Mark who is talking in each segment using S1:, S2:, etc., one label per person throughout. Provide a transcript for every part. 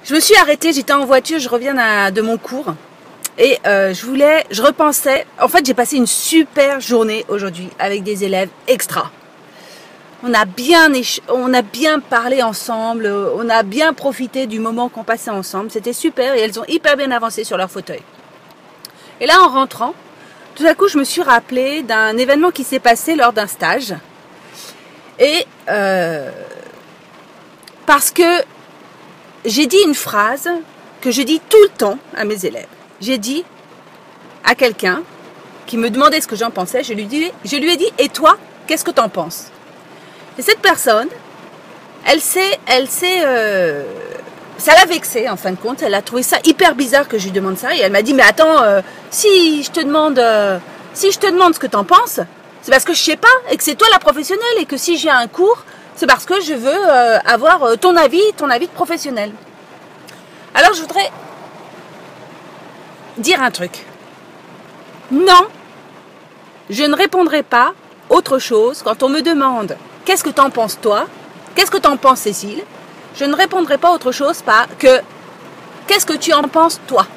S1: Je me suis arrêtée, j'étais en voiture, je reviens de mon cours et je repensais. En fait, j'ai passé une super journée aujourd'hui avec des élèves extra. On a bien parlé ensemble, on a bien profité du moment qu'on passait ensemble. C'était super et elles ont hyper bien avancé sur leur fauteuil. Et là, en rentrant, tout à coup, je me suis rappelée d'un événement qui s'est passé lors d'un stage. Et parce que j'ai dit une phrase que je dis tout le temps à mes élèves. J'ai dit à quelqu'un qui me demandait ce que j'en pensais, je lui ai dit, et toi, qu'est-ce que t'en penses? Et cette personne, ça l'a vexée en fin de compte, elle a trouvé ça hyper bizarre que je lui demande ça, et elle m'a dit, mais attends, si je te demande ce que t'en penses, c'est parce que je sais pas, et que c'est toi la professionnelle, et que si j'ai un cours, c'est parce que je veux avoir ton avis de professionnel. Alors je voudrais dire un truc. Non, je ne répondrai pas autre chose quand on me demande qu'est-ce que t'en penses toi, qu'est-ce que t'en penses Cécile, je ne répondrai pas autre chose que qu'est-ce que tu en penses toi.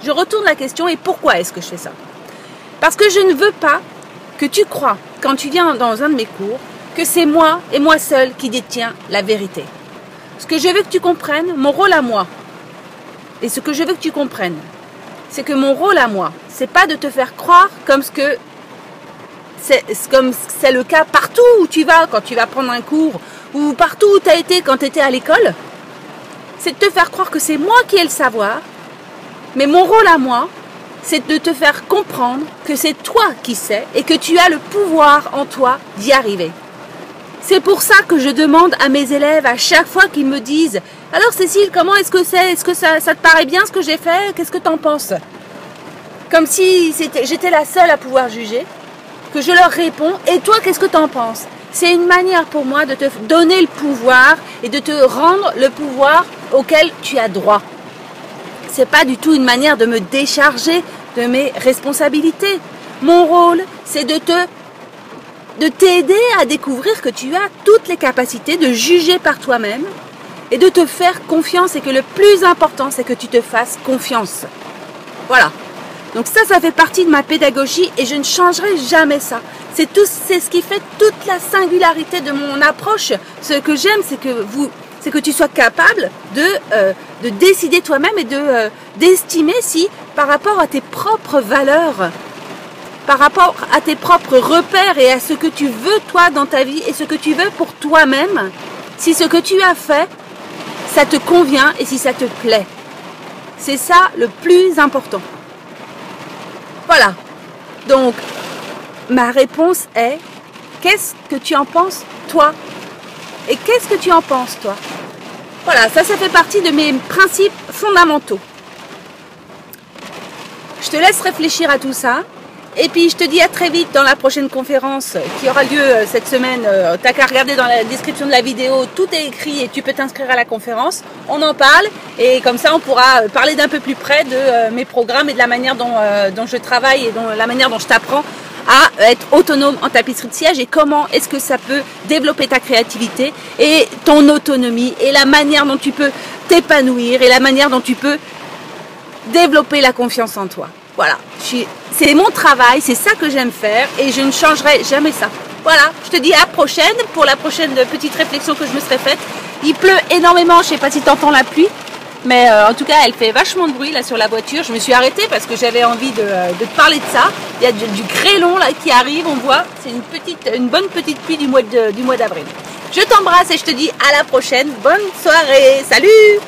S1: Je retourne la question et pourquoi est-ce que je fais ça? Parce que je ne veux pas que tu crois, quand tu viens dans un de mes cours, que c'est moi et moi seul qui détient la vérité. Ce que je veux que tu comprennes, mon rôle à moi, et ce que je veux que tu comprennes, c'est que mon rôle à moi, c'est pas de te faire croire comme c'est le cas partout où tu vas quand tu vas prendre un cours, ou partout où tu as été quand tu étais à l'école, c'est de te faire croire que c'est moi qui ai le savoir, mais mon rôle à moi, c'est de te faire comprendre que c'est toi qui sais et que tu as le pouvoir en toi d'y arriver. C'est pour ça que je demande à mes élèves à chaque fois qu'ils me disent « Alors Cécile, comment est-ce que c'est? Est-ce que ça te paraît bien ce que j'ai fait? Qu'est-ce que tu en penses ?» Comme si j'étais la seule à pouvoir juger, que je leur réponds « Et toi, qu'est-ce que tu en penses ?» C'est une manière pour moi de te donner le pouvoir et de te rendre le pouvoir auquel tu as droit. C'est pas du tout une manière de me décharger de mes responsabilités. Mon rôle, c'est de t'aider à découvrir que tu as toutes les capacités de juger par toi-même et de te faire confiance, et que le plus important, c'est que tu te fasses confiance. Voilà. Donc ça fait partie de ma pédagogie et je ne changerai jamais ça. C'est ce qui fait toute la singularité de mon approche. Ce que j'aime, c'est que tu sois capable de décider toi-même et d'estimer si, par rapport à tes propres valeurs, par rapport à tes propres repères et à ce que tu veux toi dans ta vie et ce que tu veux pour toi-même, si ce que tu as fait, ça te convient et si ça te plaît. C'est ça le plus important. Voilà. Donc, ma réponse est, qu'est-ce que tu en penses toi? Et qu'est-ce que tu en penses toi? Voilà, ça fait partie de mes principes fondamentaux. Je te laisse réfléchir à tout ça. Et puis je te dis à très vite dans la prochaine conférence qui aura lieu cette semaine. T'as qu'à regarder dans la description de la vidéo, tout est écrit et tu peux t'inscrire à la conférence. On en parle et comme ça on pourra parler d'un peu plus près de mes programmes et de la manière dont je travaille et la manière dont je t'apprends à être autonome en tapisserie de siège et comment est-ce que ça peut développer ta créativité et ton autonomie et la manière dont tu peux t'épanouir et la manière dont tu peux développer la confiance en toi. Voilà, c'est mon travail, c'est ça que j'aime faire et je ne changerai jamais ça. Voilà, je te dis à la prochaine pour la prochaine petite réflexion que je me serais faite. Il pleut énormément, je ne sais pas si tu entends la pluie, mais en tout cas elle fait vachement de bruit là sur la voiture. Je me suis arrêtée parce que j'avais envie de te parler de ça. Il y a du grêlon là qui arrive, on voit, c'est une bonne petite pluie du mois d'avril. Je t'embrasse et je te dis à la prochaine, bonne soirée, salut!